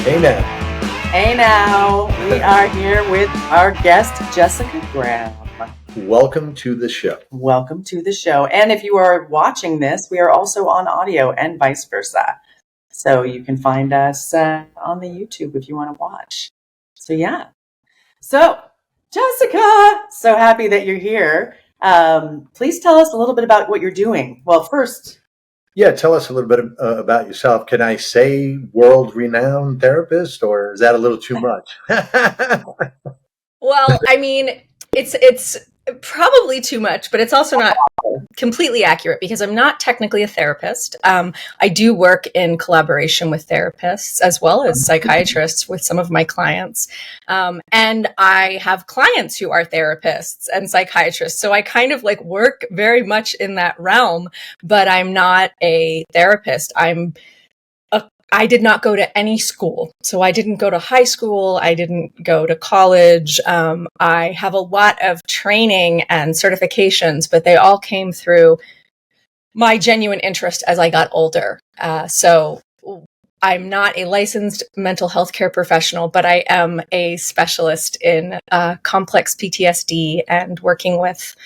Hey now. Hey now, we are here with our guest, Jessica Graham. Welcome to the show. Welcome to the show. And if you are watching this, we are also on audio and vice versa. So you can find us on the YouTube if you want to watch. So yeah. So Jessica, so happy that you're here. Please tell us a little bit about what you're doing. Well, first, Yeah, tell us a little bit about yourself. Can I say world-renowned therapist, or is that a little too much? Well, I mean, it's probably too much, but it's also not completely accurate because I'm not technically a therapist. I do work in collaboration with therapists as well as psychiatrists with some of my clients. And I have clients who are therapists and psychiatrists. So I kind of like work very much in that realm, but I'm not a therapist. I did not go to any school. So I didn't go to high school. I didn't go to college. I have a lot of training and certifications, but they all came through my genuine interest as I got older. So I'm not a licensed mental health care professional, but I am a specialist in complex PTSD and working with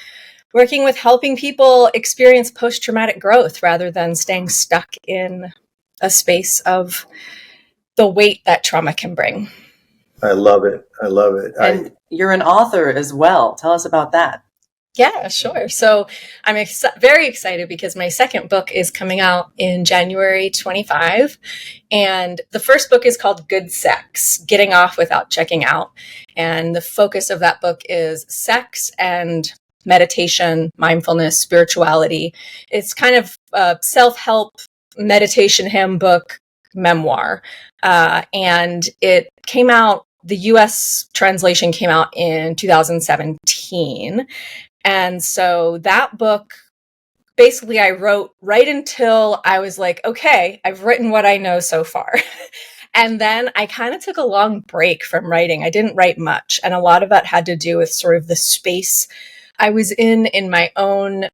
helping people experience post-traumatic growth rather than staying stuck in a space of the weight that trauma can bring. I love it. I love it. And you're an author as well. Tell us about that. Yeah, sure. So I'm very excited because my second book is coming out in January 25. And the first book is called Good Sex, Getting Off Without Checking Out. And the focus of that book is sex and meditation, mindfulness, spirituality. It's kind of a self-help meditation handbook memoir. And it came out, the US translation came out in 2017. And so that book, basically I wrote right until I was like, okay, I've written what I know so far. And then I kind of took a long break from writing. I didn't write much. And a lot of that had to do with sort of the space I was in my own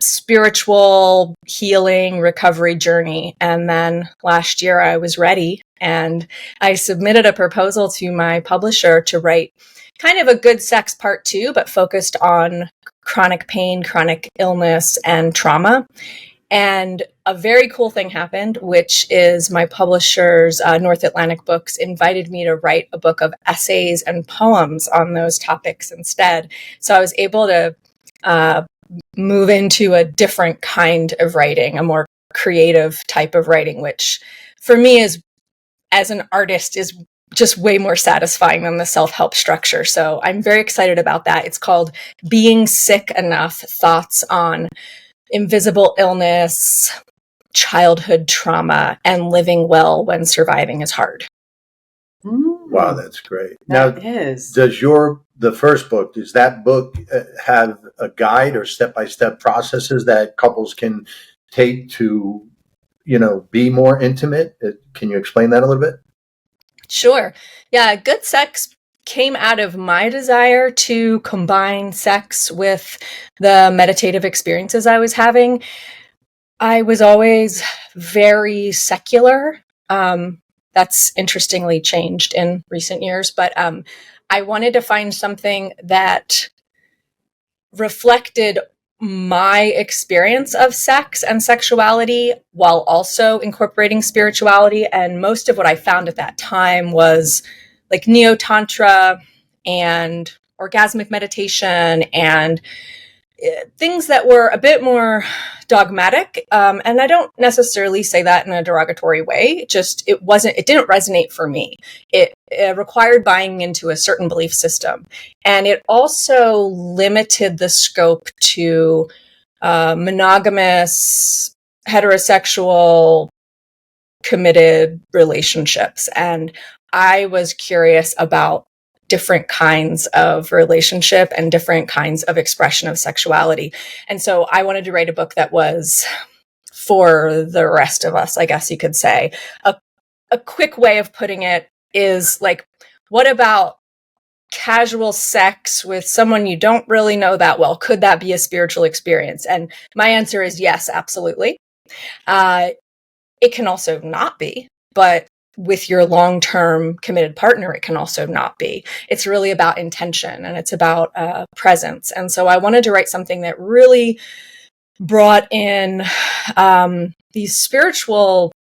spiritual healing recovery journey. And then last year I was ready and I submitted a proposal to my publisher to write kind of a Good Sex part 2, but focused on chronic pain, chronic illness, and trauma. And a very cool thing happened, which is my publishers, North Atlantic Books, invited me to write a book of essays and poems on those topics instead. So I was able to move into a different kind of writing, a more creative type of writing, which for me is, as an artist, is just way more satisfying than the self-help structure. So I'm very excited about that. It's called Being Sick Enough: Thoughts on Invisible Illness, Childhood Trauma, and Living Well When Surviving is Hard. Wow, that's great. That now, is. Does the first book, does that book have a guide or step-by-step processes that couples can take to, be more intimate? Can you explain that a little bit? Sure. Yeah, Good Sex came out of my desire to combine sex with the meditative experiences I was having. I was always very secular. That's interestingly changed in recent years, but I wanted to find something that reflected my experience of sex and sexuality while also incorporating spirituality. And most of what I found at that time was like neo-tantra and orgasmic meditation and things that were a bit more dogmatic. And I don't necessarily say that in a derogatory way. It didn't resonate for me. It required buying into a certain belief system. And it also limited the scope to monogamous, heterosexual, committed relationships. And I was curious about different kinds of relationship and different kinds of expression of sexuality. And so I wanted to write a book that was for the rest of us, I guess you could say. A quick way of putting it is like, what about casual sex with someone you don't really know that well? Could that be a spiritual experience? And my answer is yes, absolutely. It can also not be, but with your long-term committed partner, it can also not be. It's really about intention, and it's about presence. And so I wanted to write something that really brought in these spiritual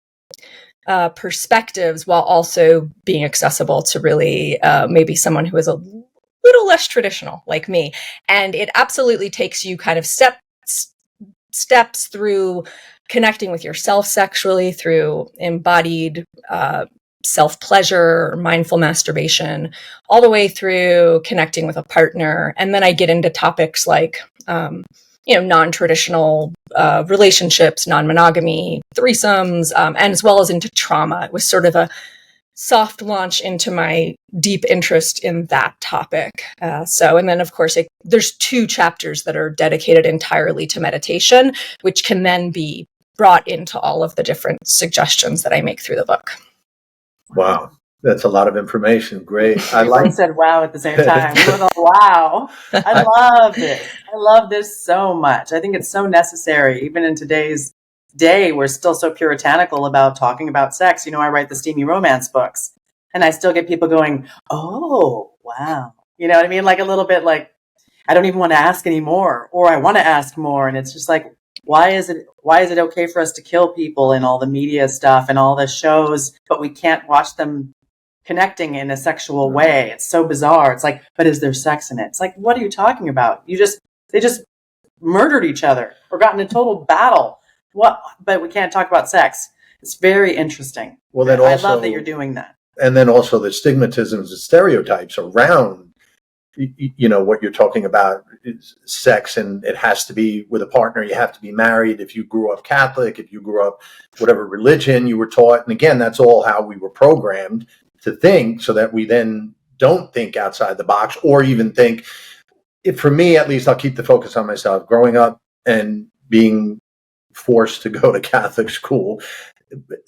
perspectives while also being accessible to really maybe someone who is a little less traditional like me. And it absolutely takes you kind of steps through connecting with yourself sexually, through embodied self-pleasure, mindful masturbation, all the way through connecting with a partner. And then I get into topics like non-traditional relationships, non-monogamy, threesomes, and as well as into trauma. It was sort of a soft launch into my deep interest in that topic. And then of course, there's 2 chapters that are dedicated entirely to meditation, which can then be brought into all of the different suggestions that I make through the book. Wow. That's a lot of information. Great. We both said wow at the same time. Wow. I love this. I love this so much. I think it's so necessary. Even in today's day, we're still so puritanical about talking about sex. You know, I write the steamy romance books, and I still get people going, oh, wow. You know what I mean? Like a little bit like, I don't even want to ask anymore, or I want to ask more. And it's just like, why is it okay for us to kill people in all the media stuff and all the shows, but we can't watch them connecting in a sexual way? It's so bizarre. It's like, but is there sex in it? It's like, what are you talking about? They just murdered each other or got in a total battle. What? But we can't talk about sex. It's very interesting. Well, then also, I love that you're doing that. And then also the stigmatisms and stereotypes around, what you're talking about is sex, and it has to be with a partner. You have to be married. If you grew up Catholic, if you grew up whatever religion you were taught. And again, that's all how we were programmed to think, so that we then don't think outside the box, or even think, for me, at least, I'll keep the focus on myself. Growing up and being forced to go to Catholic school,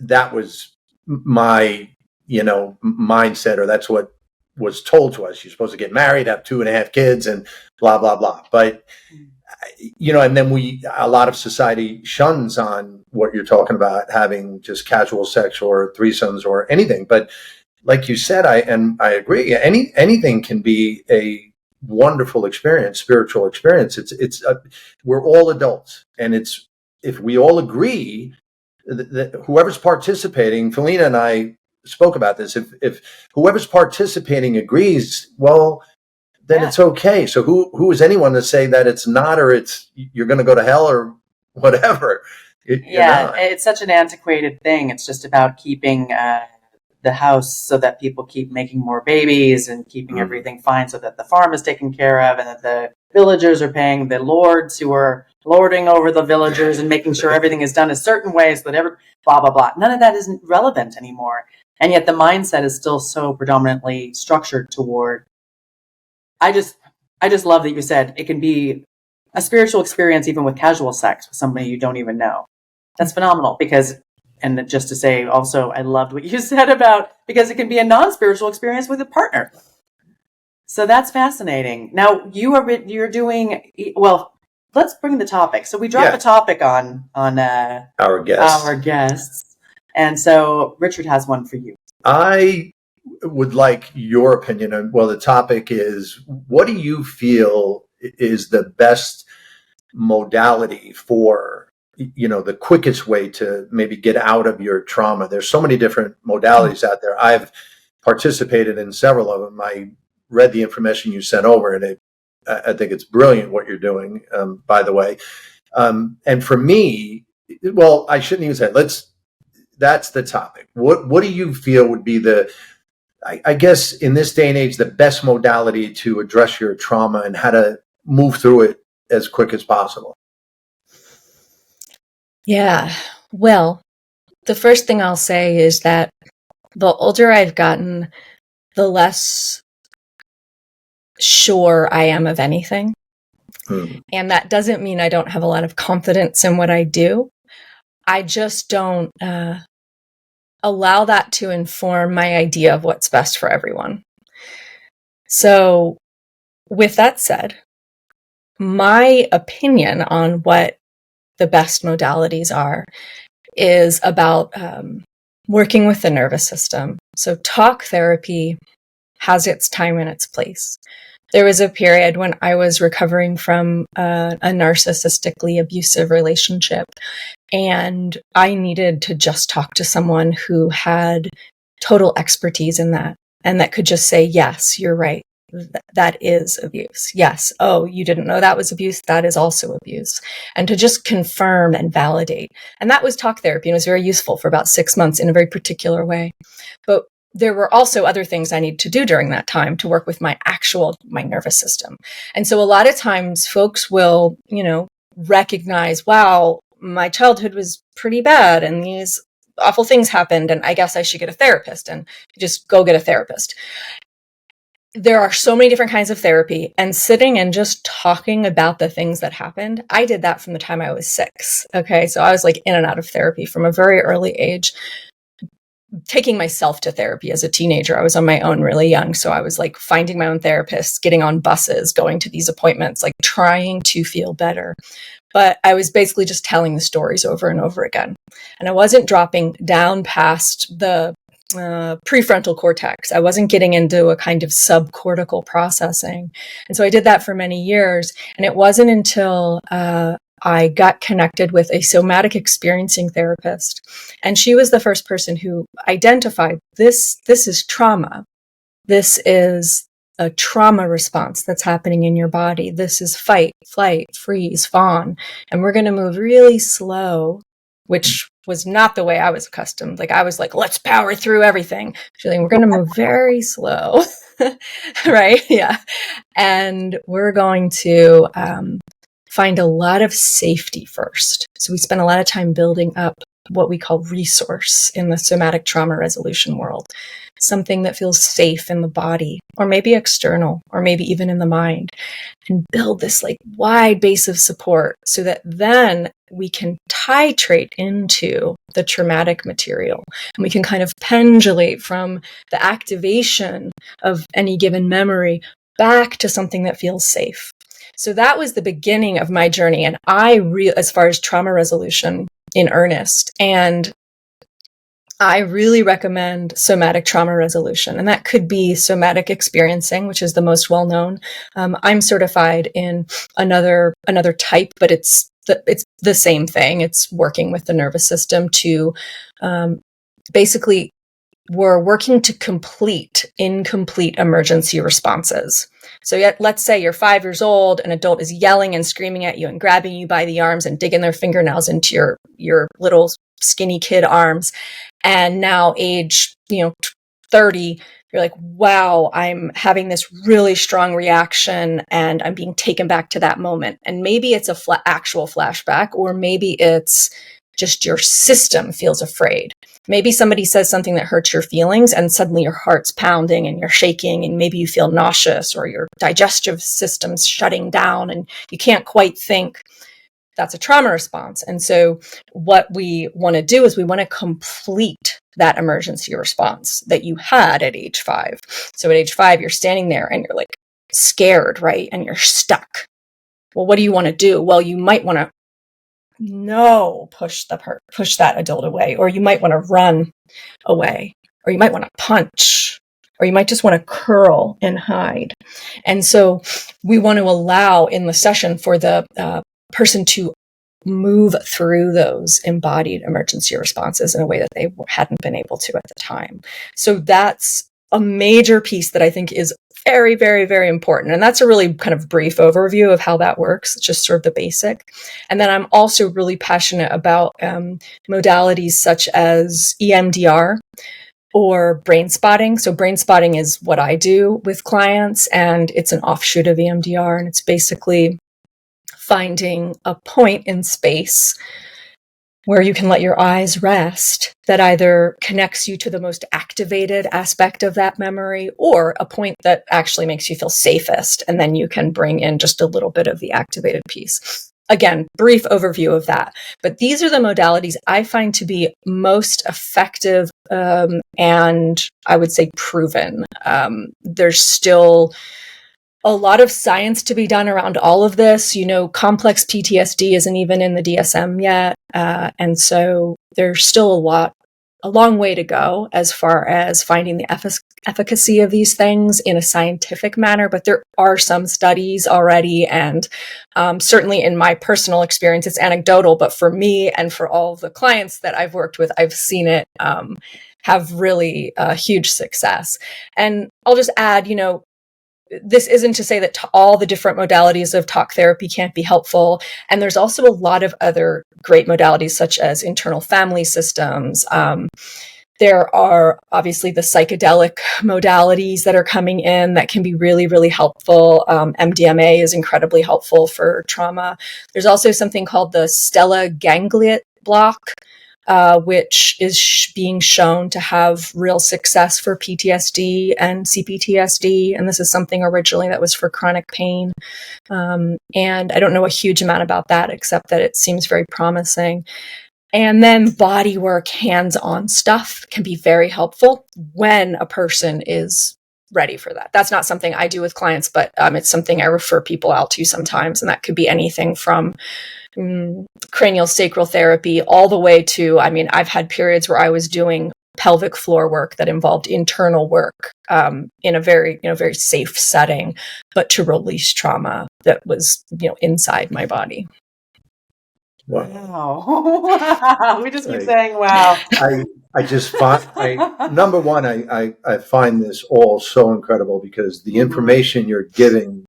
that was my, mindset, or that's what was told to us. You're supposed to get married, have 2.5 kids, and blah, blah, blah. But, and then a lot of society shuns on what you're talking about, having just casual sex or threesomes or anything. But like you said, I agree. Anything can be a wonderful experience, spiritual experience. We're all adults, and if we all agree that whoever's participating, Felina and I spoke about this. If whoever's participating agrees, well, then it's okay. So who is anyone to say that it's not, or you're going to go to hell or whatever? It's such an antiquated thing. It's just about keeping the house so that people keep making more babies and keeping everything fine, so that the farm is taken care of, and that the villagers are paying the lords who are lording over the villagers and making sure everything is done a certain way, so that blah, blah, blah. None of that isn't relevant anymore. And yet the mindset is still so predominantly structured toward, I just love that you said it can be a spiritual experience even with casual sex with somebody you don't even know. That's phenomenal, and just to say also, I loved what you said because it can be a non-spiritual experience with a partner. So that's fascinating. Now you're doing, well, let's bring the topic. So we dropped a topic on our guests. And so Richard has one for you. I would like your opinion on, the topic is, what do you feel is the best modality for, the quickest way to maybe get out of your trauma? There's so many different modalities out there. I've participated in several of them. I read the information you sent over, and I think it's brilliant what you're doing, by the way. And for me, I shouldn't even say that's the topic. What do you feel would be I guess in this day and age, the best modality to address your trauma and how to move through it as quick as possible? Yeah. Well, the first thing I'll say is that the older I've gotten, the less sure I am of anything. And that doesn't mean I don't have a lot of confidence in what I do. I just don't allow that to inform my idea of what's best for everyone. So with that said, my opinion on what the best modalities are is about working with the nervous system. So talk therapy has its time and its place. There was a period when I was recovering from a narcissistically abusive relationship, and I needed to just talk to someone who had total expertise in that, and that could just say, yes, you're right. That is abuse. Yes. Oh, you didn't know that was abuse. That is also abuse. And to just confirm and validate. And that was talk therapy, and it was very useful for about 6 months in a very particular way. But there were also other things I needed to do during that time to work with my nervous system. And so a lot of times folks will, recognize, wow, my childhood was pretty bad and these awful things happened, and I guess I should get a therapist, and just go get a therapist. There are so many different kinds of therapy, and sitting and just talking about the things that happened. I did that from the time I was 6. Okay. So I was like in and out of therapy from a very early age, taking myself to therapy as a teenager. I was on my own really young. So I was like finding my own therapists, getting on buses, going to these appointments, like trying to feel better. But I was basically just telling the stories over and over again. And I wasn't dropping down past the prefrontal cortex. I wasn't getting into a kind of subcortical processing. And so I did that for many years. And it wasn't until I got connected with a somatic experiencing therapist. And she was the first person who identified this is trauma. This is a trauma response that's happening in your body. This is fight, flight, freeze, fawn. And we're going to move really slow, which was not the way I was accustomed. Like I was like, let's power through everything. She's like, we're going to move very slow. Right? Yeah. And we're going to find a lot of safety first. So we spend a lot of time building up what we call resource in the somatic trauma resolution world. Something that feels safe in the body, or maybe external, or maybe even in the mind, and build this like wide base of support so that then we can titrate into the traumatic material, and we can kind of pendulate from the activation of any given memory back to something that feels safe. So that was the beginning of my journey. And as far as trauma resolution in earnest, and I really recommend somatic trauma resolution, and that could be somatic experiencing, which is the most well known. I'm certified in another type, but it's the same thing. It's working with the nervous system to basically, we're working to complete incomplete emergency responses. So yet, let's say you're 5 years old, an adult is yelling and screaming at you and grabbing you by the arms and digging their fingernails into your little skinny kid arms. And now age, 30, you're like, wow, I'm having this really strong reaction and I'm being taken back to that moment. And maybe it's actual flashback, or maybe it's just your system feels afraid. Maybe somebody says something that hurts your feelings and suddenly your heart's pounding and you're shaking, and maybe you feel nauseous, or your digestive system's shutting down and you can't quite think. That's a trauma response. And so what we want to do is we want to complete that emergency response that you had at age 5. So at age 5, you're standing there and you're like scared, right? And you're stuck. Well, what do you want to do? Well, you might want to push that adult away, or you might want to run away, or you might want to punch, or you might just want to curl and hide. And so we want to allow in the session for the person to move through those embodied emergency responses in a way that they hadn't been able to at the time. So that's a major piece that I think is very, very, very important. And that's a really kind of brief overview of how that works. It's just sort of the basic. And then I'm also really passionate about modalities such as EMDR or brain spotting. So brain spotting is what I do with clients, and it's an offshoot of EMDR. And it's basically finding a point in space where you can let your eyes rest that either connects you to the most activated aspect of that memory, or a point that actually makes you feel safest. And then you can bring in just a little bit of the activated piece. Again, brief overview of that. But these are the modalities I find to be most effective and I would say proven. There's still a lot of science to be done around all of this. Complex PTSD isn't even in the DSM yet. And so there's still a lot a long way to go as far as finding the efficacy of these things in a scientific manner, but there are some studies already. And certainly in my personal experience, it's anecdotal, but for me and for all the clients that I've worked with, I've seen it have really huge success. And I'll just add, this isn't to say that all the different modalities of talk therapy can't be helpful. And there's also a lot of other great modalities, such as internal family systems. There are obviously the psychedelic modalities that are coming in that can be really, really helpful. MDMA is incredibly helpful for trauma. There's also something called the Stella gangliot block, which is being shown to have real success for PTSD and CPTSD. And this is something originally that was for chronic pain. And I don't know a huge amount about that, except that it seems very promising. And then body work, hands-on stuff can be very helpful when a person is ready for that. That's not something I do with clients, but it's something I refer people out to sometimes. And that could be anything from cranial sacral therapy all the way to, I've had periods where I was doing pelvic floor work that involved internal work in a very safe setting, but to release trauma that was, inside my body. Wow. We just keep saying wow. I just find, number one, I find this all so incredible because the information you're giving,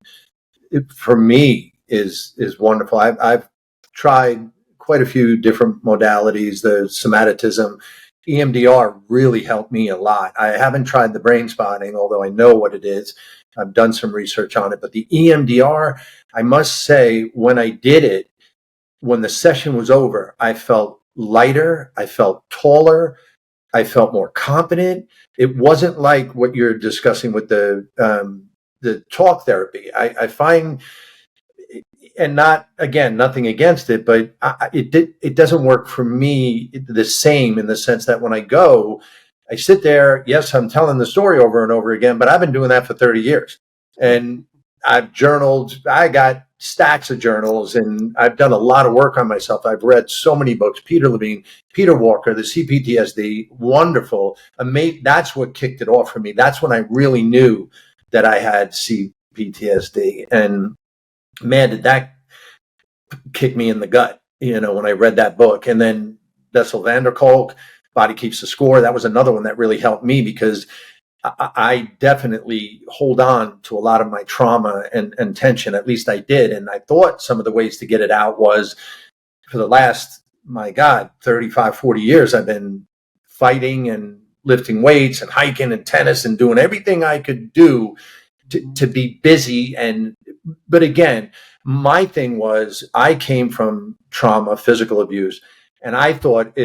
for me, is wonderful. I've tried quite a few different modalities. The somaticism, EMDR really helped me a lot. I haven't tried the brain spotting, although I know what it is. I've done some research on it, but the EMDR, I must say, when I did it, when the session was over, I felt lighter, I felt taller, I felt more confident. It wasn't like what you're discussing with the talk therapy. I find, and not, again, nothing against it, but it doesn't work for me the same, in the sense that when I go, I sit there, yes, I'm telling the story over and over again, but I've been doing that for 30 years. And I've journaled, I got stacks of journals, and I've done a lot of work on myself. I've read so many books, Peter Levine, Peter Walker, the CPTSD, wonderful. That's what kicked it off for me. That's when I really knew that I had CPTSD. And man, did that kick me in the gut, when I read that book. And then Bessel van der Kolk, Body Keeps the Score, that was another one that really helped me, because I definitely hold on to a lot of my trauma and tension. At least I did. And I thought some of the ways to get it out was, for the last, 35, 40 years, I've been fighting and lifting weights and hiking and tennis and doing everything I could do to be busy. But again, my thing was, I came from trauma, physical abuse. And I thought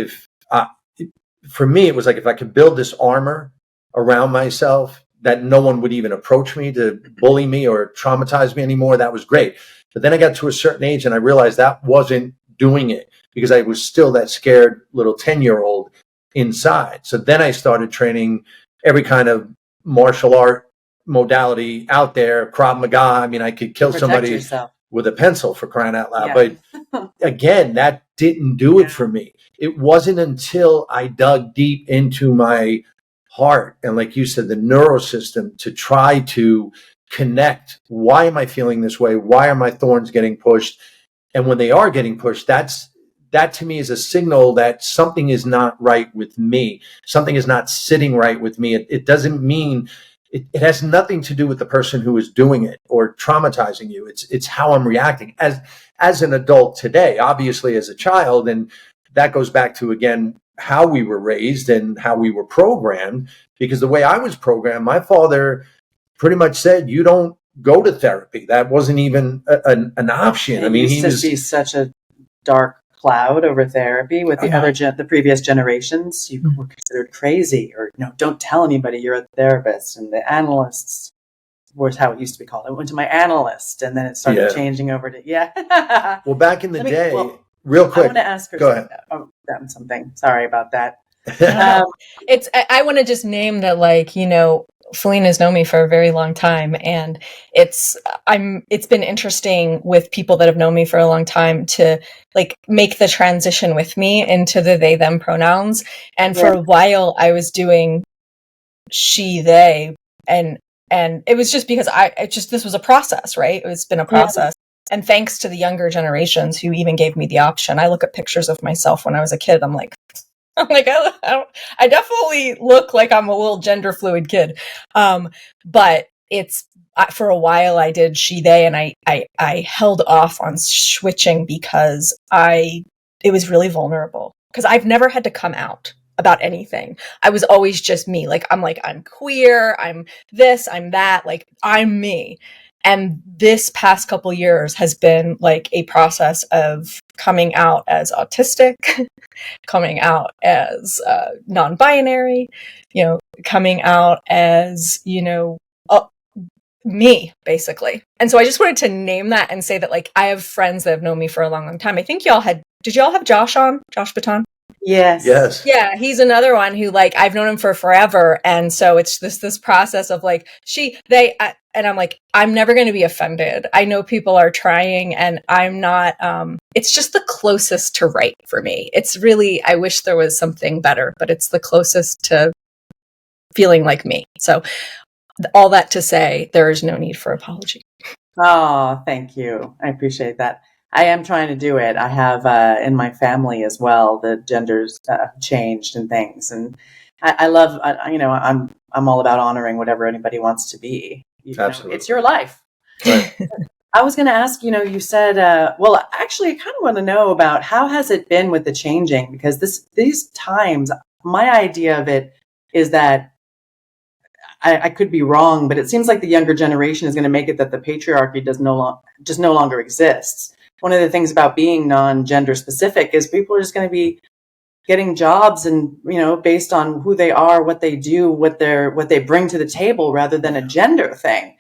for me, it was like, if I could build this armor around myself, that no one would even approach me to bully me or traumatize me anymore, that was great. But then I got to a certain age and I realized that wasn't doing it, because I was still that scared little 10-year-old inside. So then I started training every kind of martial art modality out there, Krav Maga. I could kill somebody with a pencil, for crying out loud. Yeah. But again, that didn't do it for me. It wasn't until I dug deep into my heart, and like you said, the neurosystem, to try to connect. Why am I feeling this way? Why are my thorns getting pushed? And when they are getting pushed, that to me is a signal that something is not right with me. Something is not sitting right with me. It doesn't mean, it has nothing to do with the person who is doing it or traumatizing you. It's how I'm reacting as an adult today, obviously as a child. And that goes back to, again, how we were raised and how we were programmed. Because the way I was programmed, my father pretty much said, you don't go to therapy. That wasn't even an option. He used to see such a dark cloud over therapy with the previous generations. You were considered crazy, or don't tell anybody you're a therapist. And the analysts was how it used to be called. I went to my analyst, and then it started changing over to Well, back in the day. Real quick. I want to ask her something. Sorry about that. I want to just name that, Felina's known me for a very long time, and it's been interesting with people that have known me for a long time to like make the transition with me into the they them pronouns. And for a while I was doing she they, and it was just because this was a process, right? It's been a process. And thanks to the younger generations who even gave me the option. I look at pictures of myself when I was a kid. I'm like, I definitely look like I'm a little gender fluid kid. But for a while I did she, they, and I held off on switching because it was really vulnerable, because I've never had to come out about anything. I was always just me. I'm queer, I'm this, I'm that, like I'm me. And this past couple years has been like a process of coming out as autistic, coming out as non-binary, coming out as, me, basically. And so I just wanted to name that and say that, like, I have friends that have known me for a long, long time. I think did y'all have Josh on? Josh Baton? Yes. Yeah, he's another one who, like, I've known him for forever. And so it's this process of like, and I'm like, I'm never going to be offended. I know people are trying, and I'm not, it's just the closest to right for me. It's really, I wish there was something better, but it's the closest to feeling like me. So all that to say, there is no need for apology. Oh, thank you. I appreciate that. I am trying to do it. I have in my family as well, the genders changed and things, and I love. I'm all about honoring whatever anybody wants to be. Absolutely, it's your life. Right. I was going to ask. You said. Well, actually, I kind of want to know about how has it been with the changing, because these times, my idea of it is that. I could be wrong, but it seems like the younger generation is going to make it that the patriarchy no longer exists. One of the things about being non-gender specific is people are just going to be getting jobs and, based on who they are, what they do, what they bring to the table, rather than a gender thing.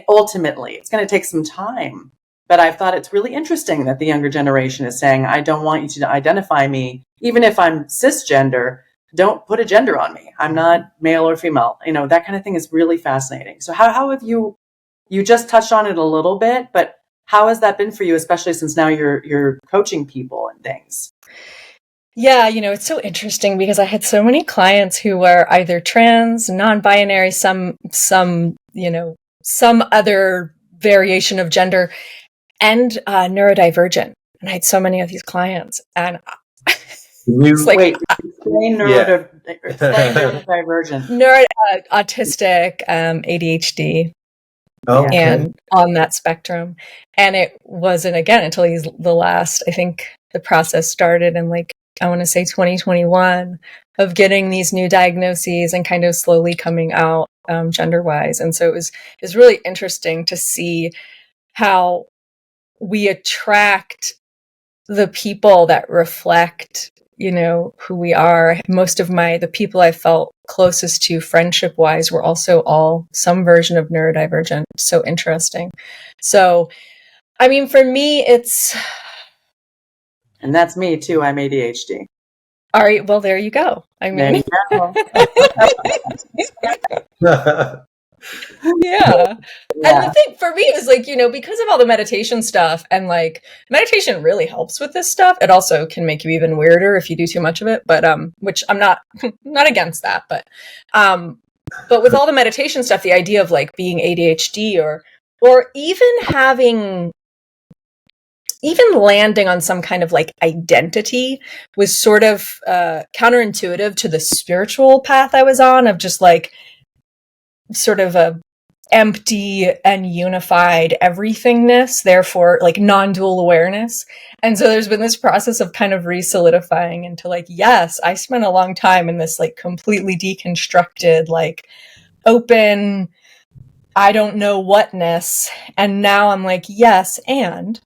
Ultimately, it's going to take some time. But I've thought it's really interesting that the younger generation is saying, I don't want you to identify me, even if I'm cisgender. Don't put a gender on me. I'm not male or female. That kind of thing is really fascinating. So how have you just touched on it a little bit, but how has that been for you, especially since now you're coaching people and things? Yeah, it's so interesting because I had so many clients who were either trans, non-binary, some other variation of gender, and neurodivergent. And I had so many of these clients, and it's like, wait, explain neurodivergent. Autistic, ADHD, Okay. and on that spectrum. And it wasn't, again, until I think the process started in, like, I want to say 2021, of getting these new diagnoses and kind of slowly coming out gender-wise. And so it was really interesting to see how we attract the people that reflect, who we are. Most of the people I felt closest to friendship wise were also all some version of neurodivergent. So interesting. So, I mean, for me, and that's me too. I'm ADHD. All right. Well, there you go. I mean, yeah. And the thing for me is, like, because of all the meditation stuff, and like meditation really helps with this stuff. It also can make you even weirder if you do too much of it, but which I'm not against that, but with all the meditation stuff, the idea of like being ADHD or even landing on some kind of like identity was sort of counterintuitive to the spiritual path I was on, of just like sort of a empty and unified everythingness, therefore like non-dual awareness. And so there's been this process of kind of re-solidifying into like, yes, I spent a long time in this like completely deconstructed, like open, I don't know whatness. And now I'm like, yes, and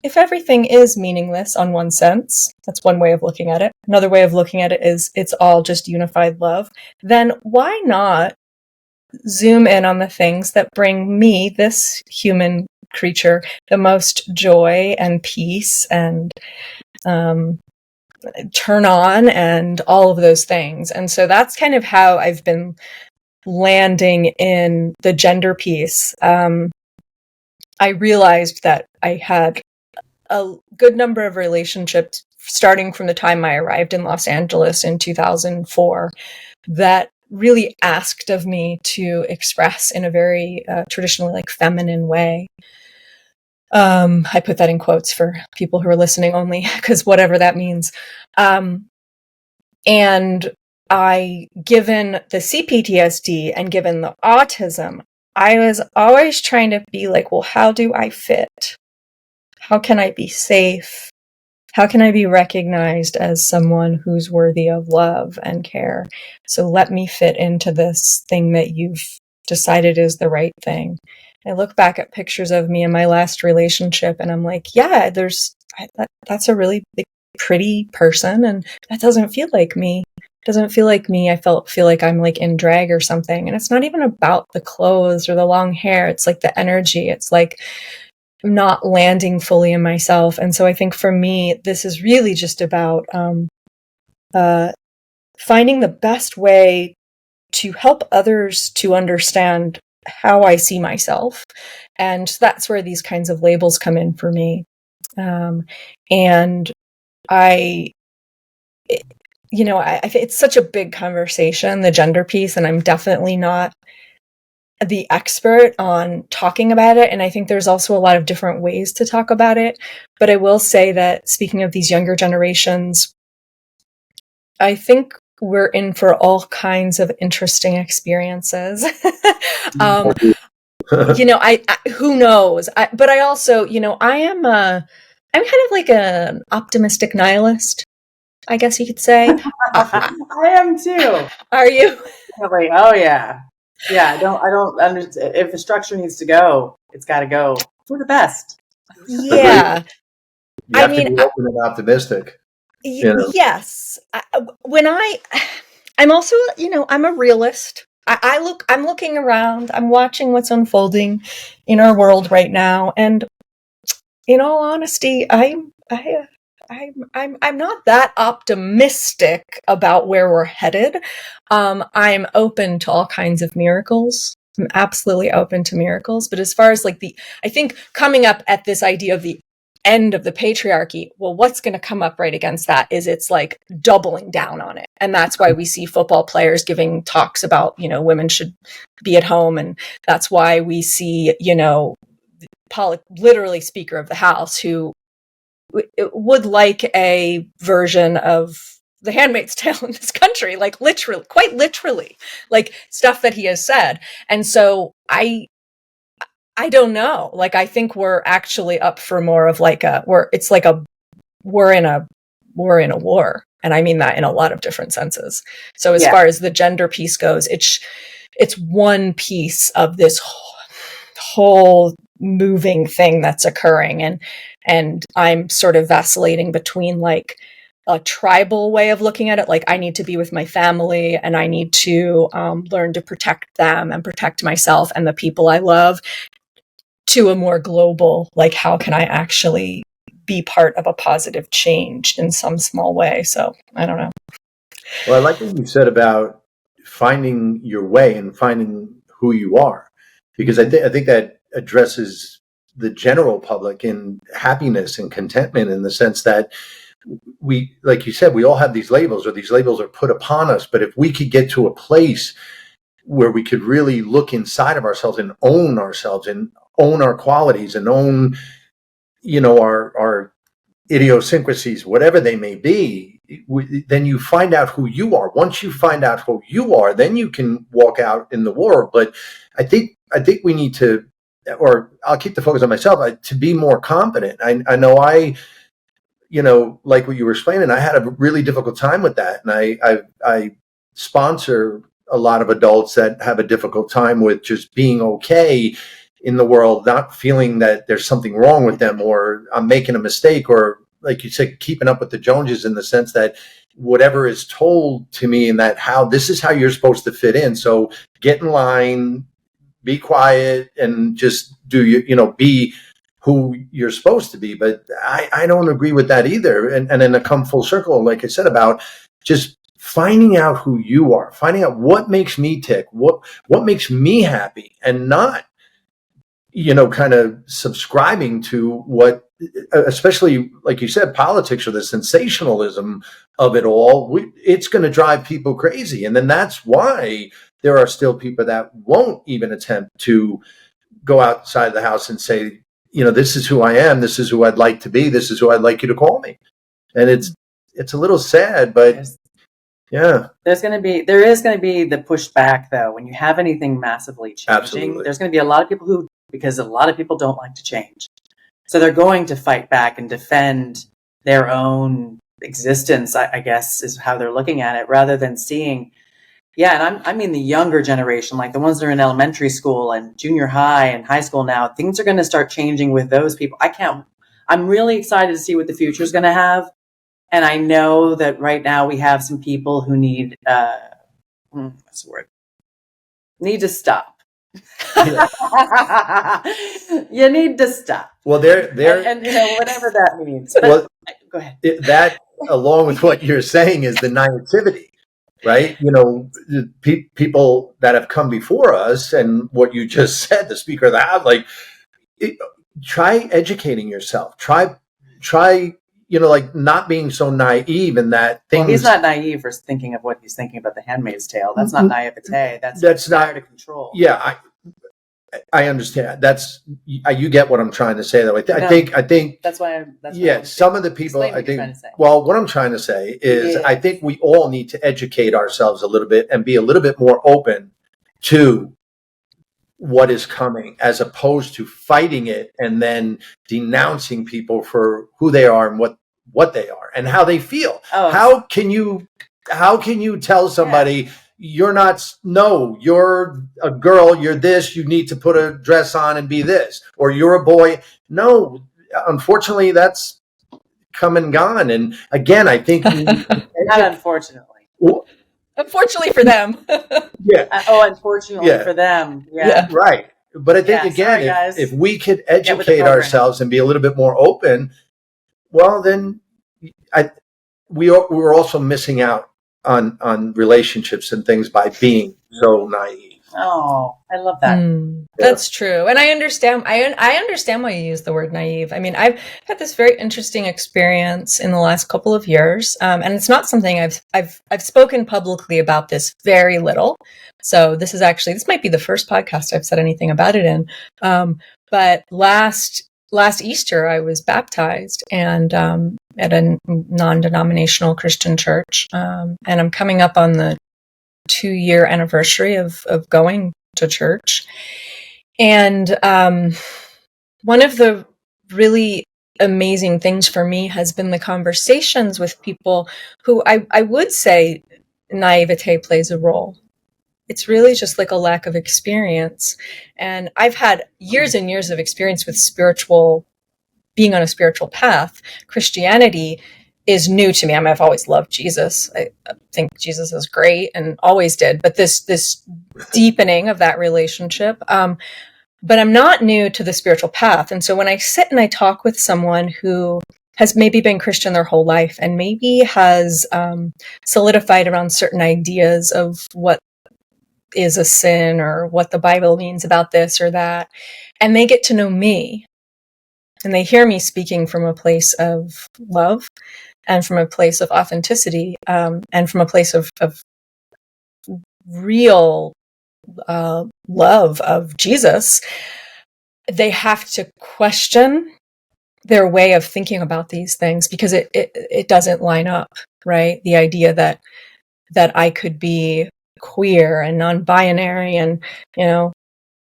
if everything is meaningless on one sense, that's one way of looking at it. Another way of looking at it is it's all just unified love. Then why not zoom in on the things that bring me, this human creature, the most joy and peace and turn on and all of those things. And so that's kind of how I've been landing in the gender piece, I realized that I had a good number of relationships starting from the time I arrived in Los Angeles in 2004 that really asked of me to express in a very traditionally like feminine way. I put that in quotes for people who are listening only, because whatever that means. And given the CPTSD and given the autism, I was always trying to be like, well, how do I fit? How can I be safe? How can I be recognized as someone who's worthy of love and care? So let me fit into this thing that you've decided is the right thing. I look back at pictures of me in my last relationship and I'm like, yeah, that's a really big, pretty person, and that doesn't feel like me. Doesn't feel like me. I feel like I'm like in drag or something. And it's not even about the clothes or the long hair. It's like the energy. It's like I'm not landing fully in myself. And so I think for me, this is really just about finding the best way to help others to understand how I see myself. And that's where these kinds of labels come in for me. And it's such a big conversation, the gender piece, and I'm definitely not the expert on talking about it. And I think there's also a lot of different ways to talk about it. But I will say that speaking of these younger generations, I think we're in for all kinds of interesting experiences. Who knows? But I also, I'm kind of like an optimistic nihilist, I guess you could say. I am too. Are you? Like, oh yeah. Yeah, I don't understand. If the structure needs to go, it's got to go for the best. Yeah. You have to be open and optimistic. Yes. I'm also, I'm a realist. I'm looking around, I'm watching what's unfolding in our world right now. And in all honesty, I'm not that optimistic about where we're headed. I'm open to all kinds of miracles. I'm absolutely open to miracles. But as far as like I think coming up at this idea of the end of the patriarchy, well, what's going to come up right against that is it's like doubling down on it. And that's why we see football players giving talks about, women should be at home. And that's why we see, literally Speaker of the House who would like a version of The Handmaid's Tale in this country, like literally, quite literally, like stuff that he has said. And so I don't know. Like, I think we're actually up for more of like we're in a war. And I mean that in a lot of different senses. So as far as the gender piece goes, it's one piece of this whole moving thing that's occurring. And I'm sort of vacillating between like a tribal way of looking at it. Like, I need to be with my family and I need to learn to protect them and protect myself and the people I love, to a more global, like, how can I actually be part of a positive change in some small way? So I don't know. Well, I like what you said about finding your way and finding who you are, because I think that addresses the general public in happiness and contentment, in the sense that we, like you said, we all have these labels, or these labels are put upon us. But if we could get to a place where we could really look inside of ourselves and own our qualities and own, our idiosyncrasies, whatever they may be, then you find out who you are. Once you find out who you are, then you can walk out in the world. But I think we need to, or I'll keep the focus on myself, to be more confident. I know like what you were explaining, I had a really difficult time with that. And I sponsor a lot of adults that have a difficult time with just being okay in the world, not feeling that there's something wrong with them, or I'm making a mistake, or, like you said, keeping up with the Joneses, in the sense that whatever is told to me, and that this is how you're supposed to fit in. So get in line, be quiet, and just be who you're supposed to be. But I don't agree with that either. And then to come full circle, like I said, about just finding out who you are, finding out what makes me tick, what makes me happy, and not, kind of subscribing to what, especially like you said, politics or the sensationalism of it all. It's going to drive people crazy. And then that's why there are still people that won't even attempt to go outside the house and say, this is who I am. This is who I'd like to be. This is who I'd like you to call me. And it's a little sad, but yeah. There is going to be the pushback, though, when you have anything massively changing. Absolutely. There's going to be a lot of people because a lot of people don't like to change. So they're going to fight back and defend their own existence, I guess, is how they're looking at it, rather than seeing, and I mean the younger generation, like the ones that are in elementary school and junior high and high school now, things are going to start changing with those people. I'm really excited to see what the future is going to have. And I know that right now we have some people who need, what's the word? Need to stop. You need to stop. Well, they're and whatever that means. But well, go ahead. That, along with what you're saying, is the naivety, right? People that have come before us, and what you just said, the Speaker of the House, try educating yourself. Try, like not being so naive in that things. Well, he's not naive for thinking of what he's thinking about The Handmaid's Tale. That's not naivete. That's not to control. Yeah, I understand. You get what I'm trying to say, though. I think that's why. Some of the people. I think. Well, what I'm trying to say is, I think we all need to educate ourselves a little bit and be a little bit more open to what is coming, as opposed to fighting it and then denouncing people for who they are and what they are and how they feel. Oh. How can you tell somebody you're a girl, you're this, you need to put a dress on and be this, or you're a boy? No, unfortunately, that's come and gone. And again, I think not unfortunately. Well, unfortunately for them. Yeah. Unfortunately for them. Yeah. Right. But I think, again, if we could educate ourselves and be a little bit more open, well, then we're also missing out on relationships and things by being so naive. Oh, I love that. That's true. And I understand. I understand why you use the word naive. I mean, I've had this very interesting experience in the last couple of years. And it's not something I've spoken publicly about this very little. So this might be the first podcast I've said anything about it in. But last Easter, I was baptized and, at a non-denominational Christian church. And I'm coming up on the 2-year anniversary of going to church. And one of the really amazing things for me has been the conversations with people who I would say naivete plays a role. It's really just like a lack of experience. And I've had years and years of experience with being on a spiritual path. Christianity is new to me. I mean, I've always loved Jesus. I think Jesus is great and always did. But this deepening of that relationship. But I'm not new to the spiritual path. And so when I sit and I talk with someone who has maybe been Christian their whole life and maybe has solidified around certain ideas of what is a sin or what the Bible means about this or that, and they get to know me and they hear me speaking from a place of love and from a place of authenticity, and from a place of real love of Jesus, they have to question their way of thinking about these things because it doesn't line up, right? The idea that I could be queer and non-binary and,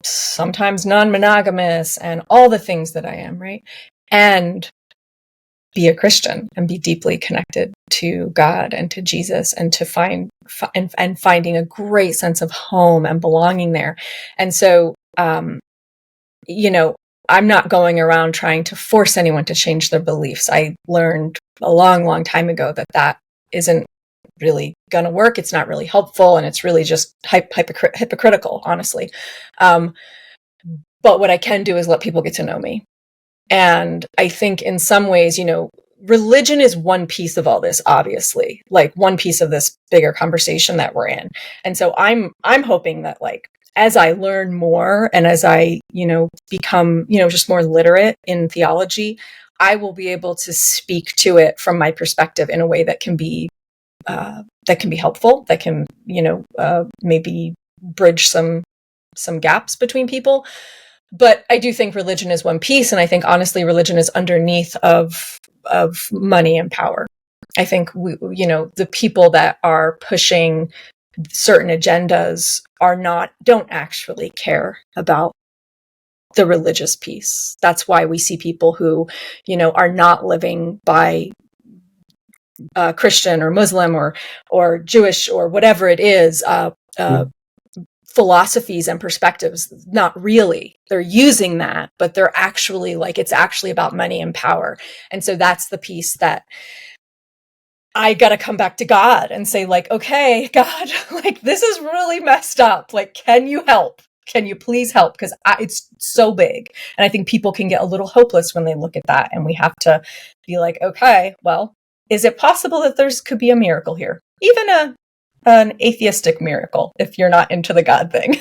sometimes non-monogamous and all the things that I am, right? And be a Christian and be deeply connected to God and to Jesus and to finding a great sense of home and belonging there. And so, I'm not going around trying to force anyone to change their beliefs. I learned a long, long time ago that isn't really going to work. It's not really helpful. And it's really just hypocritical, honestly. But what I can do is let people get to know me. And I think in some ways, religion is one piece of all this, obviously, like one piece of this bigger conversation that we're in. And so I'm hoping that, like, as I learn more and as I, become, just more literate in theology, I will be able to speak to it from my perspective in a way that can be helpful, that can, maybe bridge some gaps between people. But I do think religion is one piece, and I think honestly, religion is underneath of money and power. I think the people that are pushing certain agendas don't actually care about the religious piece. That's why we see people who, are not living by Christian or Muslim or Jewish or whatever it is, philosophies and perspectives. Not really. They're using that, but they're actually it's actually about money and power. And so that's the piece that I got to come back to God and say, like, okay, God, like, this is really messed up. Like, can you help? Can you please help? Because it's so big. And I think people can get a little hopeless when they look at that. And we have to be like, okay, well, is it possible that could be a miracle here? Even an atheistic miracle, if you're not into the God thing.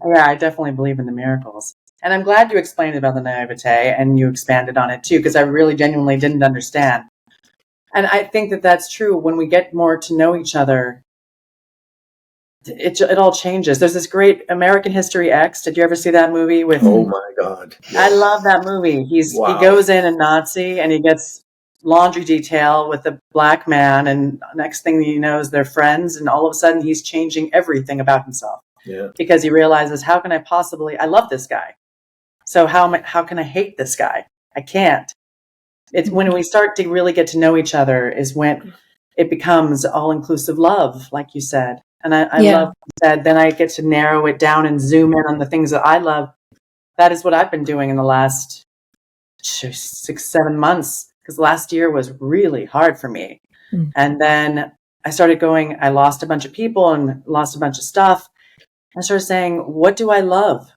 Yeah, I definitely believe in the miracles. And I'm glad you explained about the naivete and you expanded on it too, because I really genuinely didn't understand. And I think that that's true. When we get more to know each other, it all changes. There's this great American History X. Did you ever see that movie with? Oh my God! I love that movie. He goes in a Nazi and he gets laundry detail with a black man, and next thing he knows, they're friends, and all of a sudden he's changing everything about himself. Yeah. Because he realizes, how can I possibly? I love this guy, so how can I hate this guy? I can't. It's when we start to really get to know each other is when it becomes all-inclusive love, like you said. And I love that. Then I get to narrow it down and zoom in on the things that I love. That is what I've been doing in the last 6-7 months, because last year was really hard for me. Mm. And then I started going, I lost a bunch of people and lost a bunch of stuff. I started saying, what do I love?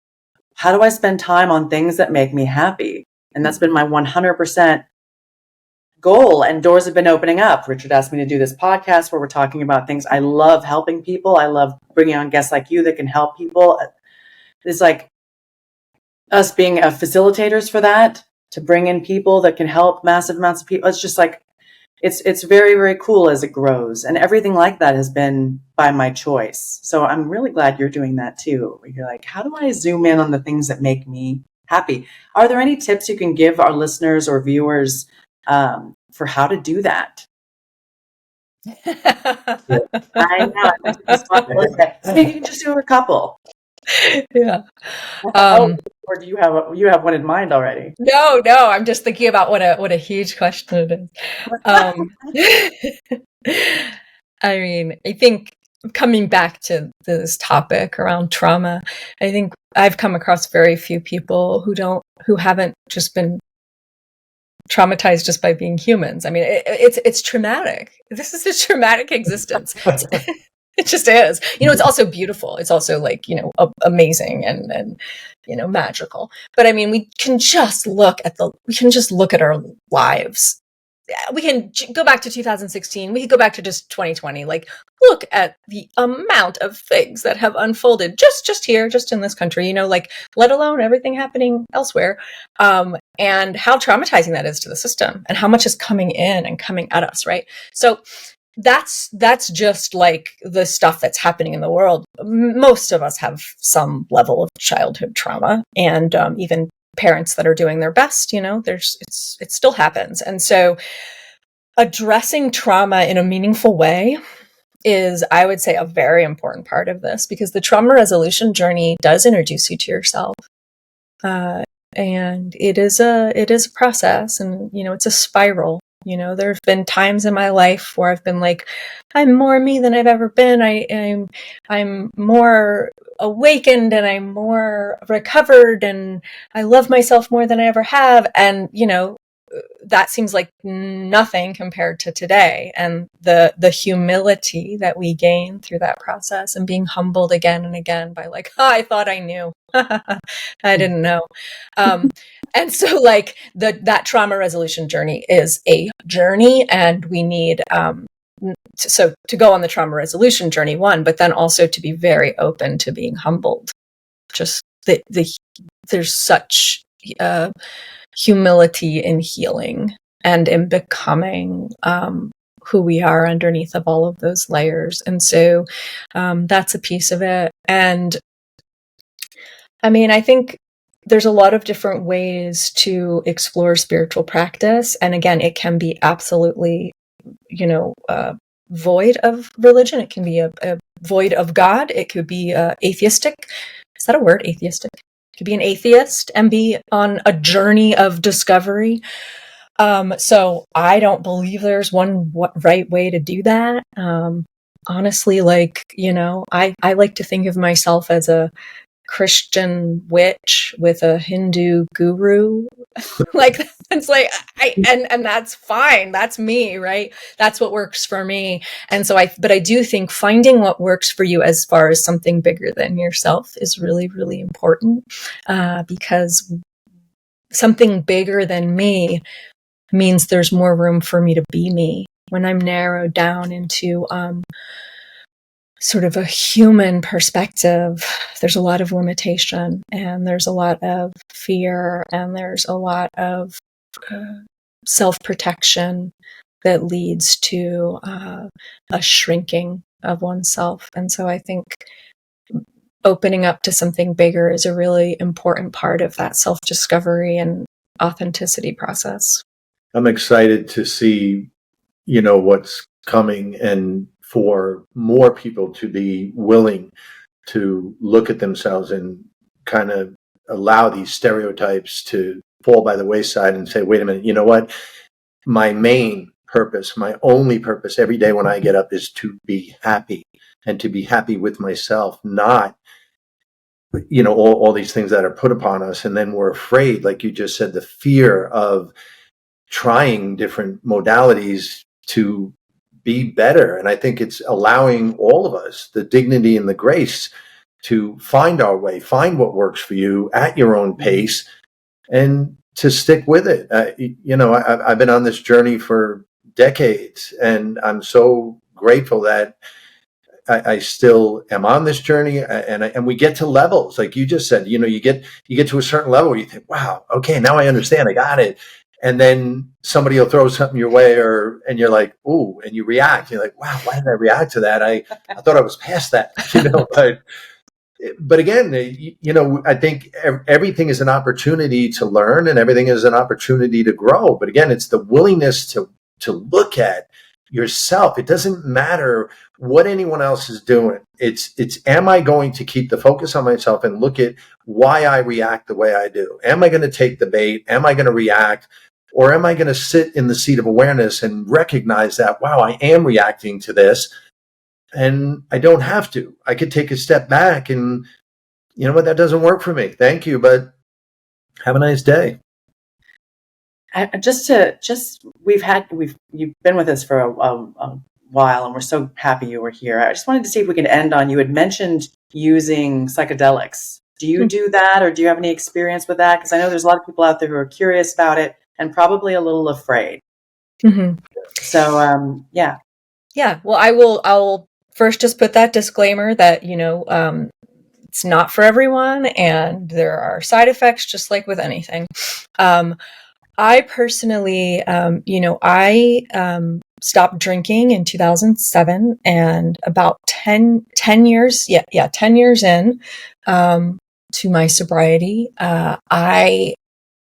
How do I spend time on things that make me happy? And that's been my 100% goal, and doors have been opening up. Richard asked me to do this podcast where we're talking about things. I love helping people. I love bringing on guests like you that can help people. It's like us being facilitators for that, to bring in people that can help massive amounts of people. It's just like, it's very, very cool as it grows. And everything like that has been by my choice. So I'm really glad you're doing that too, where you're like, how do I zoom in on the things that make me happy? Are there any tips you can give our listeners or viewers for how to do that? I know. Maybe you can just do a couple. Yeah. Or do you have one in mind already? No. I'm just thinking about what a huge question it is. I mean, I think coming back to this topic around trauma, I think I've come across very few people who haven't just been traumatized just by being humans. I mean, it's traumatic. This is a traumatic existence. It just is. It's also beautiful. It's also amazing and magical. But I mean, we can just look at our lives. We can go back to 2016. We could go back to just 2020. Look at the amount of things that have unfolded just here, just in this country, let alone everything happening elsewhere. And how traumatizing that is to the system, and how much is coming in and coming at us, right? So that's just the stuff that's happening in the world. Most of us have some level of childhood trauma, and even parents that are doing their best, it still happens. And so addressing trauma in a meaningful way is, I would say, a very important part of this, because the trauma resolution journey does introduce you to yourself. And it is a process, and, it's a spiral. There have been times in my life where I've been like, I'm more me than I've ever been. I'm more awakened, and I'm more recovered, and I love myself more than I ever have. And, that seems like nothing compared to today, and the humility that we gain through that process, and being humbled again and again by like, oh, I thought I knew. I didn't know. And so like that trauma resolution journey is a journey, and we need to go on the trauma resolution journey, one, but then also to be very open to being humbled. Just there's such humility in healing and in becoming who we are underneath of all of those layers. And so that's a piece of it. And I mean, I think there's a lot of different ways to explore spiritual practice. And again, it can be absolutely, void of religion. It can be a void of God. It could be atheistic. Is that a word, atheistic? It could be an atheist and be on a journey of discovery. So I don't believe there's one right way to do that. Honestly, like, I like to think of myself as a Christian witch with a Hindu guru. Like, it's like, and that's fine. That's me, right? That's what works for me. And so but I do think finding what works for you as far as something bigger than yourself is really, really important, because something bigger than me means there's more room for me to be me. When I'm narrowed down into, sort of a human perspective, there's a lot of limitation, and there's a lot of fear, and there's a lot of self-protection that leads to a shrinking of oneself. And so I think opening up to something bigger is a really important part of that self-discovery and authenticity process. I'm excited to see, what's coming, and for more people to be willing to look at themselves and kind of allow these stereotypes to fall by the wayside and say, wait a minute, you know what? My main purpose, my only purpose every day when I get up is to be happy, and to be happy with myself, not, all these things that are put upon us. And then we're afraid, like you just said, the fear of trying different modalities to be better. And I think it's allowing all of us the dignity and the grace to find our way, find what works for you at your own pace, and to stick with it. I've been on this journey for decades, and I'm so grateful that I still am on this journey, and we get to levels like you just said. You get to a certain level where you think, wow, okay, now I understand, I got it. And then somebody will throw something your way, and you're like, ooh, and you react. You're like, wow, why did I react to that? I thought I was past that, But again, I think everything is an opportunity to learn, and everything is an opportunity to grow. But again, it's the willingness to look at yourself. It doesn't matter what anyone else is doing. It's am I going to keep the focus on myself and look at why I react the way I do? Am I going to take the bait? Am I going to react? Or am I going to sit in the seat of awareness and recognize that, wow, I am reacting to this, and I don't have to. I could take a step back and, you know what, that doesn't work for me. Thank you, but have a nice day. You've been with us for a while, and we're so happy you were here. I just wanted to see if we could end on, you had mentioned using psychedelics. Do you do that, or do you have any experience with that? Because I know there's a lot of people out there who are curious about it and probably a little afraid. Mm-hmm. So, yeah. Yeah. Well, I'll first just put that disclaimer that, it's not for everyone, and there are side effects just like with anything. I personally, I stopped drinking in 2007, and about 10 years, 10 years in to my sobriety, I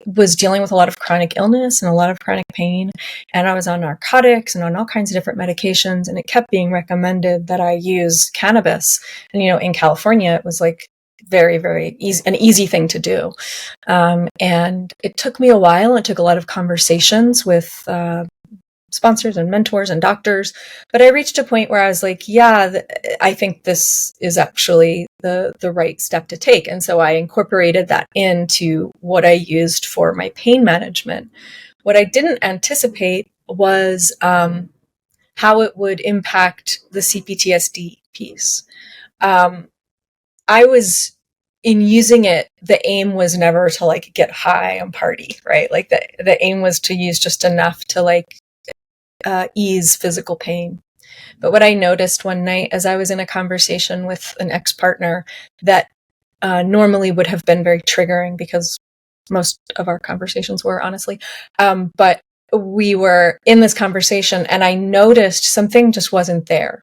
was dealing with a lot of chronic illness and a lot of chronic pain, and I was on narcotics and on all kinds of different medications, and it kept being recommended that I use cannabis. And, in California, it was like very, very easy, an easy thing to do. And it took me a while. It took a lot of conversations with sponsors and mentors and doctors. But I reached a point where I was like, I think this is actually the right step to take. And so I incorporated that into what I used for my pain management, What I didn't anticipate was how it would impact the CPTSD piece. I was in using it, the aim was never to like get high and party, right? Like the aim was to use just enough to like ease physical pain. But what I noticed one night as I was in a conversation with an ex-partner that normally would have been very triggering, because most of our conversations were, honestly. But we were in this conversation and I noticed something just wasn't there.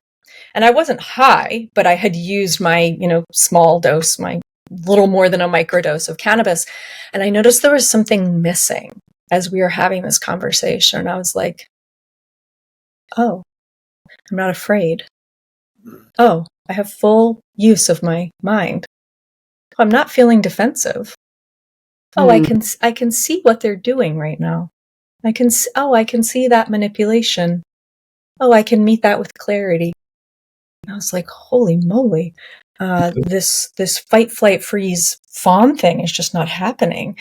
And I wasn't high, but I had used my, small dose, my little more than a microdose of cannabis. And I noticed there was something missing as we were having this conversation. And I was like, oh, I'm not afraid. Oh, I have full use of my mind. Oh, I'm not feeling defensive. Oh, I can see what they're doing right now. I can see that manipulation. Oh, I can meet that with clarity. And I was like, holy moly. This fight, flight, freeze, fawn thing is just not happening.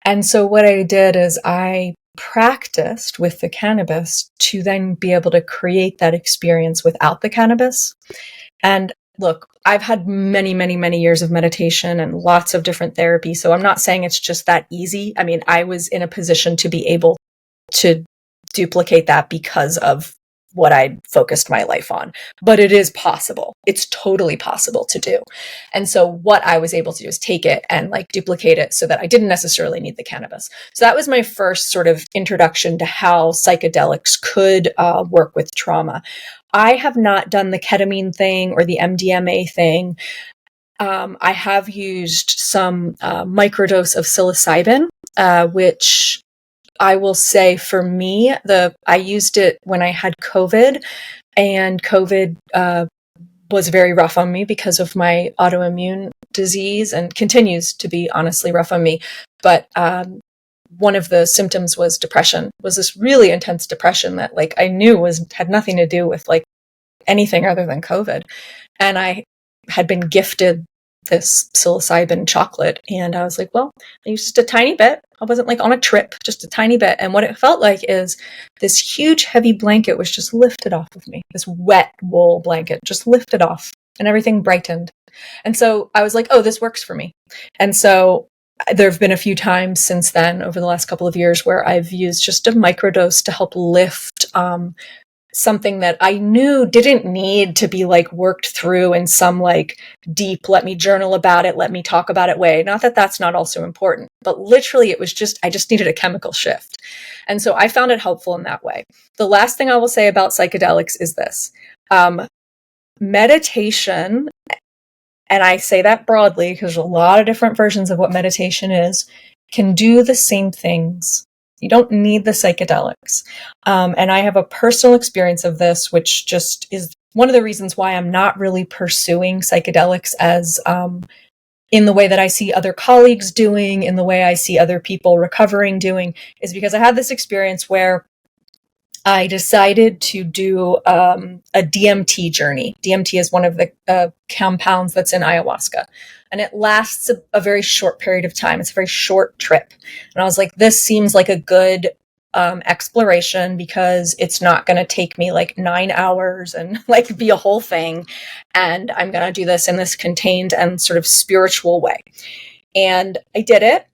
And so what I did is I practiced with the cannabis to then be able to create that experience without the cannabis. And look, I've had many, many, many years of meditation and lots of different therapy. So I'm not saying it's just that easy. I mean, I was in a position to be able to duplicate that because of what I'd focused my life on. But it is possible. It's totally possible to do. And so what I was able to do is take it and like duplicate it so that I didn't necessarily need the cannabis. So that was my first sort of introduction to how psychedelics could work with trauma. I have not done the ketamine thing or the MDMA thing. I have used some microdose of psilocybin, which I will say for me, I used it when I had COVID, and COVID was very rough on me because of my autoimmune disease, and continues to be honestly rough on me. But one of the symptoms was depression, was this really intense depression that like I knew had nothing to do with like anything other than COVID. And I had been gifted this psilocybin chocolate, and I was like, well, I used just a tiny bit. I wasn't like on a trip, just a tiny bit. And what it felt like is this huge heavy blanket was just lifted off of me. This wet wool blanket just lifted off, and everything brightened. And so I was like, oh, this works for me. And so there have been a few times since then over the last couple of years where I've used just a microdose to help lift something that I knew didn't need to be like worked through in some like deep, let me journal about it, let me talk about it way. Not that that's not also important, but literally it was just, I just needed a chemical shift. And so I found it helpful in that way. The last thing I will say about psychedelics is this. Meditation, and I say that broadly because there's a lot of different versions of what meditation is, can do the same things. You don't need the psychedelics. And I have a personal experience of this, which just is one of the reasons why I'm not really pursuing psychedelics as in the way that I see other colleagues doing, in the way I see other people recovering doing, is because I had this experience where I decided to do a DMT journey. DMT is one of the compounds that's in ayahuasca, and it lasts a very short period of time. It's a very short trip. And I was like, this seems like a good exploration because it's not going to take me like 9 hours and like be a whole thing. And I'm going to do this in this contained and sort of spiritual way. And I did it,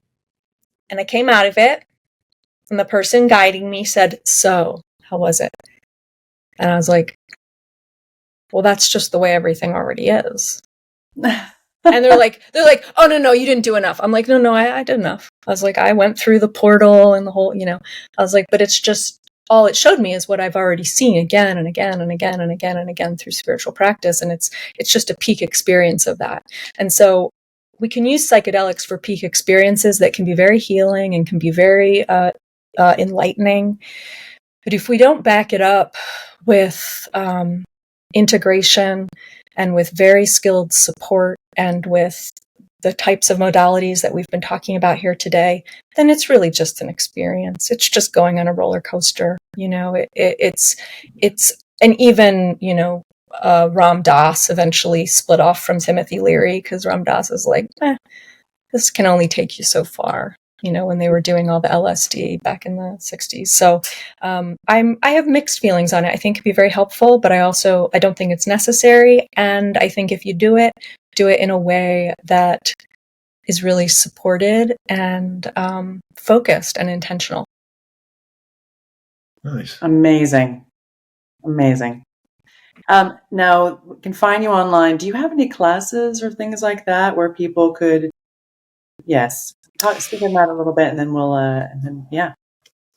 and I came out of it, and the person guiding me said, so how was it? And I was like, well, that's just the way everything already is. And they're like, oh, no, you didn't do enough. I'm like, no, I did enough. I was like, I went through the portal and the whole, I was like, but it's just, all it showed me is what I've already seen again and again and again and again and again through spiritual practice. And it's just a peak experience of that. And so we can use psychedelics for peak experiences that can be very healing and can be very enlightening. But if we don't back it up with integration and with very skilled support and with the types of modalities that we've been talking about here today, then it's really just an experience. It's just going on a roller coaster. It's and even, Ram Dass eventually split off from Timothy Leary because Ram Dass is like, this can only take you so far. when they were doing all the LSD back in the 60s. So I have mixed feelings on it. I think it could be very helpful, but I don't think it's necessary. And I think if you do it in a way that is really supported and focused and intentional. Nice. Amazing. Now, we can find you online. Do you have any classes or things like that where people could, speak on that a little bit, and then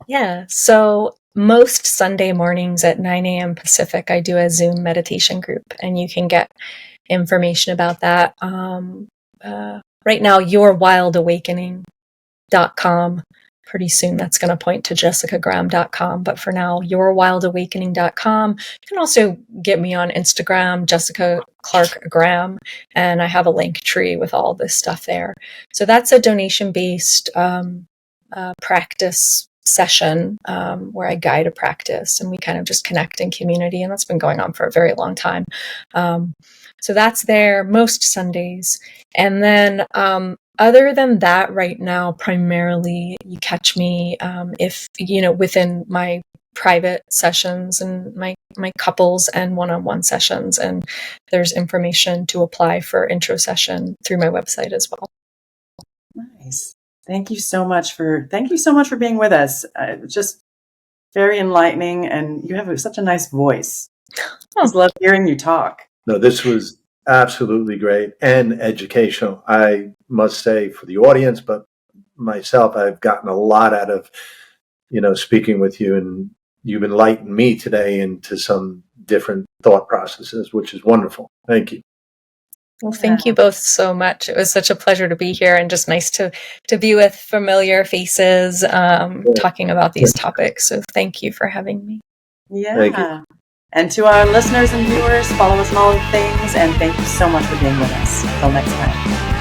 Yeah. So most Sunday mornings at 9 a.m. Pacific, I do a Zoom meditation group, and you can get information about that. Right now, yourwildawakening.com. Pretty soon that's going to point to jessicagraham.com. But for now, yourwildawakening.com. You can also get me on Instagram, Jessica Clark Graham, and I have a link tree with all this stuff there. So that's a donation-based practice session where I guide a practice and we kind of just connect in community, and that's been going on for a very long time. So that's there most Sundays. And then other than that, right now, primarily you catch me if, within my private sessions and my couples and one-on-one sessions. And there's information to apply for intro session through my website as well. Nice. Thank you so much for being with us. Just very enlightening, and you have such a nice voice. I just love hearing you talk. No, this was absolutely great and educational. I must say, for the audience, but myself, I've gotten a lot out of, speaking with you, and you've enlightened me today into some different thought processes, which is wonderful. Thank you. Well, thank you both so much. It was such a pleasure to be here, and just nice to be with familiar faces talking about these topics. So thank you for having me. Yeah. Thank you. And to our listeners and viewers, follow us on all things, and thank you so much for being with us. Until next time.